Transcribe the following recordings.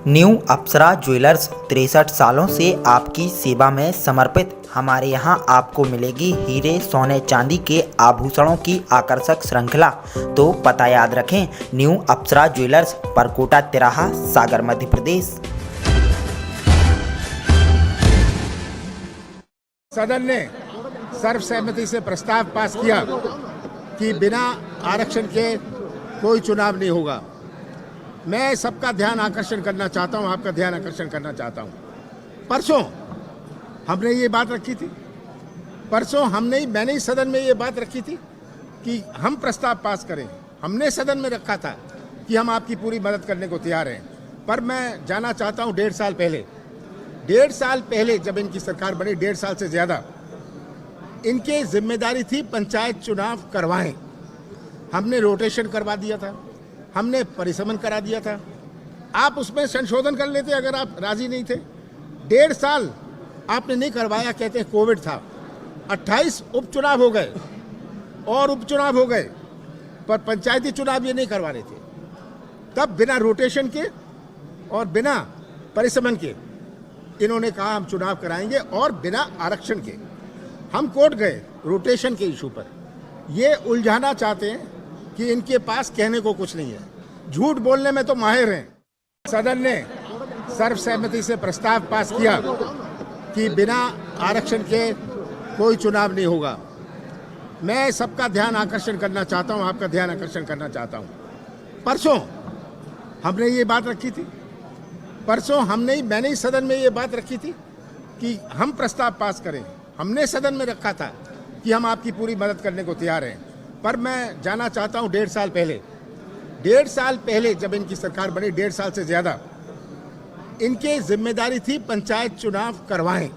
New अप्सरा jewellers 63 सालों से आपकी सेवा में समर्पित। हमारे यहाँ आपको मिलेगी हीरे सोने चांदी के आभूषणों की आकर्षक श्रृंखला। तो पता याद रखें, न्यू अप्सरा ज्वेलर्स, परकोटा तिराहा, सागर, मध्य प्रदेश। सदन ने सर्वसहमति से प्रस्ताव पास किया कि बिना आरक्षण के कोई चुनाव नहीं होगा। मैं सबका ध्यान आकर्षण करना चाहता हूं, आपका ध्यान आकर्षण करना चाहता हूं। परसों हमने ये बात रखी थी, मैंने ही सदन में ये बात रखी थी कि हम प्रस्ताव पास करें। हमने सदन में रखा था कि हम आपकी पूरी मदद करने को तैयार हैं। पर मैं जाना चाहता हूं, 1.5 साल पहले जब इनकी सरकार बनी, 1.5 साल से ज़्यादा, इनके जिम्मेदारी थी पंचायत चुनाव करवाएं। हमने रोटेशन करवा दिया था, हमने परिसमन करा दिया था। आप उसमें संशोधन कर लेते अगर आप राजी नहीं थे। 1.5 साल आपने नहीं करवाया, कहते हैं कोविड था। 28 उपचुनाव हो गए और उपचुनाव हो गए, पर पंचायती चुनाव ये नहीं करवा रहे थे। तब बिना रोटेशन के और बिना परिसमन के इन्होंने कहा हम चुनाव कराएंगे, और बिना आरक्षण के। हम कोर्ट गए रोटेशन के इशू पर। ये उलझाना चाहते हैं कि इनके पास कहने को कुछ नहीं है, झूठ बोलने में तो माहिर हैं। सदन ने सर्वसहमति से प्रस्ताव पास किया कि बिना आरक्षण के कोई चुनाव नहीं होगा। मैं सबका ध्यान आकर्षण करना चाहता हूं, आपका ध्यान आकर्षण करना चाहता हूं। परसों हमने ये बात रखी थी, मैंने ही सदन में ये बात रखी थी कि हम प्रस्ताव पास करें। हमने सदन में रखा था कि हम आपकी पूरी मदद करने को तैयार हैं। पर मैं जाना चाहता हूं, 1.5 साल पहले जब इनकी सरकार बनी, 1.5 साल से ज़्यादा, इनके जिम्मेदारी थी पंचायत चुनाव करवाएं।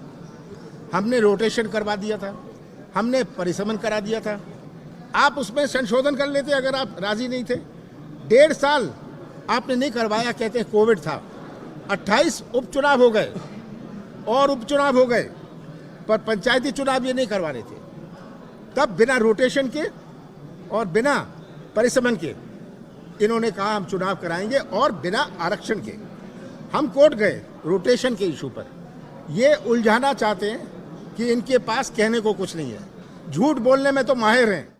हमने रोटेशन करवा दिया था, हमने परिसमन करा दिया था। आप उसमें संशोधन कर लेते अगर आप राजी नहीं थे। 1.5 साल आपने नहीं करवाया, कहते हैं कोविड था। 28 उपचुनाव हो गए और उपचुनाव हो गए, पर पंचायती चुनाव ये नहीं करवा रहे थे। तब बिना रोटेशन के और बिना परिसमन के इन्होंने कहा हम चुनाव कराएंगे, और बिना आरक्षण के। हम कोर्ट गए रोटेशन के इशू पर। ये उलझाना चाहते हैं कि इनके पास कहने को कुछ नहीं है, झूठ बोलने में तो माहिर हैं।